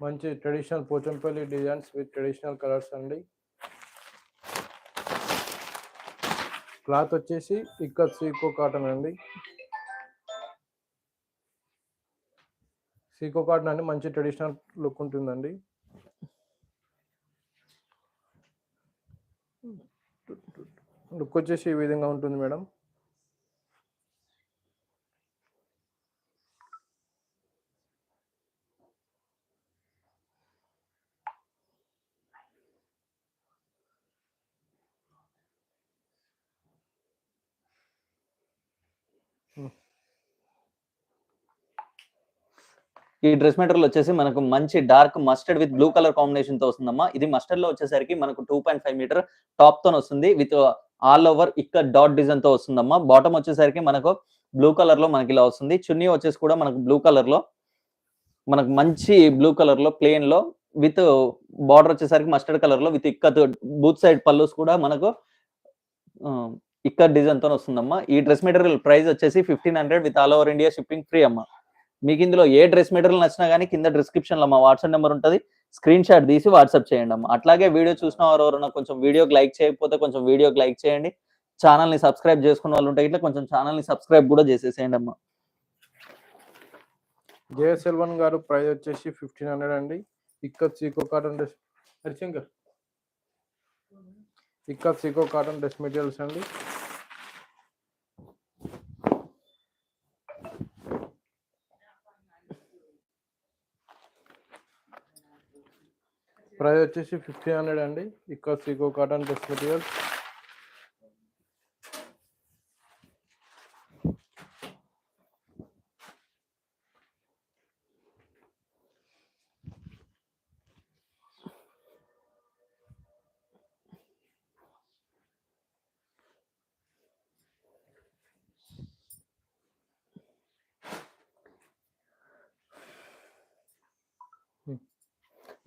మంచి traditional Pochampally designs with traditional colours అండి. Cloth వచ్చేసి ఇక్కత్ సీకో కాటన్ అండి. సీకో కాటన్ అండి, మంచి ట్రెడిషనల్ లుక్ ఉంటుందండి. లుక్ వచ్చేసి ఈ విధంగా ఉంటుంది మేడం. ఈ డ్రెస్ మెటీరియల్ వచ్చేసి మనకు మంచి dark mustard with blue colour combination తో వస్తుందమ్మా. ఇది మస్టర్డ్ లో వచ్చేసరికి మనకు 2.5 మీటర్ టాప్ తో వస్తుంది విత్ ఆల్ ఓవర్ ఇక్కడ డాట్ డిజైన్ తో వస్తుందమ్మా. బాటమ్ వచ్చేసరికి మనకు బ్లూ కలర్ లో మనకి ఇలా వస్తుంది. చున్నీ వచ్చేసి కూడా మనకు బ్లూ కలర్ లో, మనకు మంచి బ్లూ కలర్ లో ప్లేన్ లో విత్ బార్డర్ వచ్చేసరికి మస్టర్డ్ కలర్ లో with ikat booth side pallus కూడా మనకు ఇక్కడ డిజైన్ తో వస్తుందమ్మా. ఈ డ్రెస్ మెటీరియల్ ప్రైస్ వచ్చేసి 1500 with all over India shipping free అమ్మా. మీకు ఇందులో ఏ డ్రెస్ మెటీరియల్ నచ్చినా కానీ కింద డిస్క్రిప్షన్ లో మా వాట్సాప్ నెంబర్ ఉంటుంది, స్క్రీన్ షాట్ తీసి వాట్సాప్ చేయండి అమ్మా. అట్లాగే వీడియో చూసిన వారు ఎవరైనా కొంచెం వీడియోకి లైక్ చేయకపోతే కొంచెం వీడియోకి లైక్ చేయండి. ఛానల్ ని సబ్స్క్రైబ్ చేసుకున్న వాళ్ళు ఉంటే ఇట్లా కొంచెం ఛానల్ ని సబ్స్క్రైబ్ కూడా చేసేసేయండి అమ్మా. JS11 గారు ప్రైస్ వచ్చేసి 1500 అండి. ఇక్కత్ సీకో కాటన్ డ్రెస్ హరిశంకర్, ఇక్కత్ సీకో కాటన్ డ్రెస్ మెటీరియల్స్ అండి. ప్రైస్ వచ్చేసి 1500 అండి. ఇక్కత్ సీకో కాటన్ డ్రెస్ మెటీరియల్స్.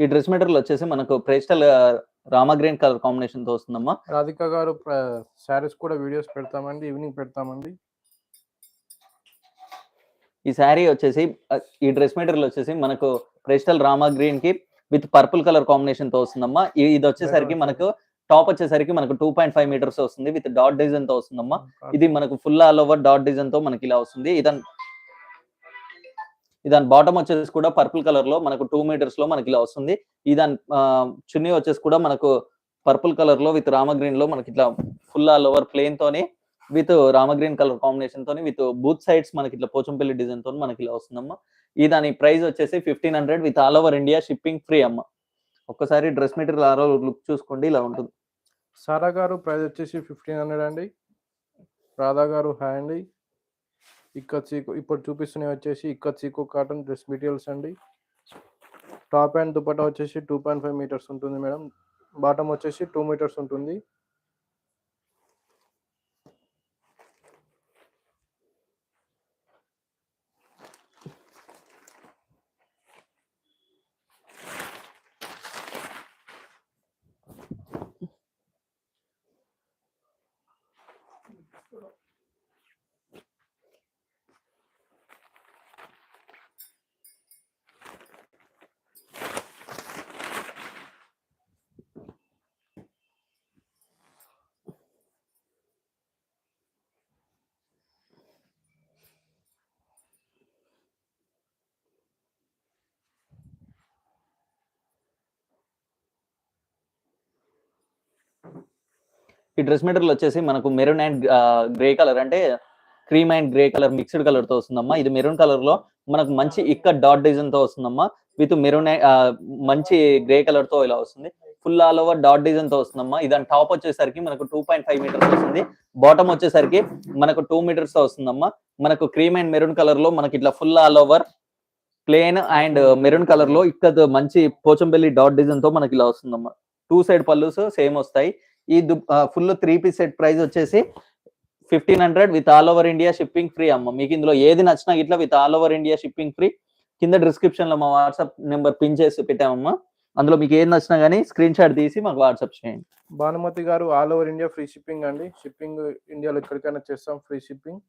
ఈ డ్రెస్ మెటీరియల్ వచ్చేసి మనకు pastel Rama green colour combination తో వస్తుందమ్మా. రాధిక గారు శారీస్ కూడా వీడియోస్ పెడతామండి, ఈవినింగ్ పెడతామండి. ఈ శారీ వచ్చేసి ఈ డ్రెస్ మెటీరియల్ వచ్చేసి మనకు పేస్టల్ రామా గ్రీన్ కి విత్ పర్పుల్ కలర్ కాంబినేషన్ తో వస్తుందమ్మా. ఇది వచ్చేసరికి మనకు టాప్ వచ్చేసరికి మనకు 2.5 మీటర్స్ వస్తుంది విత్ డాట్ డిజైన్ తో వస్తుందమ్మా. ఇది మనకు full all over dot design తో మనకి ఇలా వస్తుంది. దాని బాటమ్ వచ్చేసి కూడా పర్పుల్ కలర్ లో మనకు 2 మీటర్స్ లో మనకి ఇలా వస్తుంది. దాని చున్నీ వచ్చేసి కూడా మనకు పర్పుల్ కలర్ లో విత్ రామ గ్రీన్ లో మనకి ఇట్లా ఫుల్ ఆల్ ఓవర్ ప్లేన్ తోని with Rama green colour combination తోని విత్ బూత్ సైడ్స్ మనకి ఇట్లా పోచంపల్లి డిజైన్ తో మనకి ఇలా వస్తుందమ్మా. దాని ప్రైస్ వచ్చేసి 1500 with all over India shipping free అమ్మా. ఒక్కసారి డ్రెస్ మెటీరియల్ లుక్ చూసుకోండి, ఇలా ఉంటుంది. సారా గారు ప్రైస్ వచ్చేసి 1500 అండి. రాధా గారు హాయ్ అండి. ఇక్కత్ సీకో ఇప్పుడు చూపిస్తున్నవి వచ్చేసి ఇక్కత్ సీకో కాటన్ డ్రెస్ మెటీరియల్స్ అండి. టాప్ అండ్ దుపట్టా వచ్చేసి 2.5 మీటర్స్ ఉంటుంది మేడం. బాటమ్ వచ్చేసి 2 మీటర్స్ ఉంటుంది. ఈ డ్రెస్ మెటీరియల్ వచ్చేసి మనకు మెరూన్ అండ్ గ్రే కలర్, అంటే cream and grey colour mixed colour తో వస్తుందమ్మా. ఇది మెరూన్ కలర్ లో మనకు మంచి ఇక్కడ డాట్ డిజైన్ తో వస్తుందమ్మా. విత్ మెరూన్ మంచి గ్రే కలర్ తో ఇలా వస్తుంది. Full all over dot design తో వస్తుందమ్మా. దాని టాప్ వచ్చేసరికి మనకు 2.5 మీటర్స్ వస్తుంది. బాటమ్ వచ్చేసరికి మనకు 2 మీటర్స్ తో వస్తుందమ్మా. మనకు క్రీమ్ అండ్ మెరూన్ కలర్ లో మనకి ఇట్లా full all over plane and maroon colour లో ఇక్కడ మంచి పోచంపల్లి డాట్ డిజైన్ తో మనకి ఇలా వస్తుందమ్మా. 2 సైడ్ పల్లూస్ సేమ్ వస్తాయి. ఈ ఫుల్ 3 పీస్ సెట్ ప్రైస్ వచ్చేసి 1500 with all over India shipping free అమ్మ. మీకు ఇందులో ఏది నచ్చినా ఇట్లా with all over India shipping free. కింద డిస్క్రిప్షన్ లో మా వాట్సాప్ నెంబర్ పిన్ చేసి పెట్టామమ్మా. అందులో మీకు ఏది నచ్చినా కానీ స్క్రీన్ షాట్ తీసి మాకు వాట్సాప్ చేయండి. భానుమతి గారు all over India free shipping అండి. షిప్పింగ్ ఇండియాలో ఎక్కడికైనా చేస్తాం, ఫ్రీ షిప్పింగ్.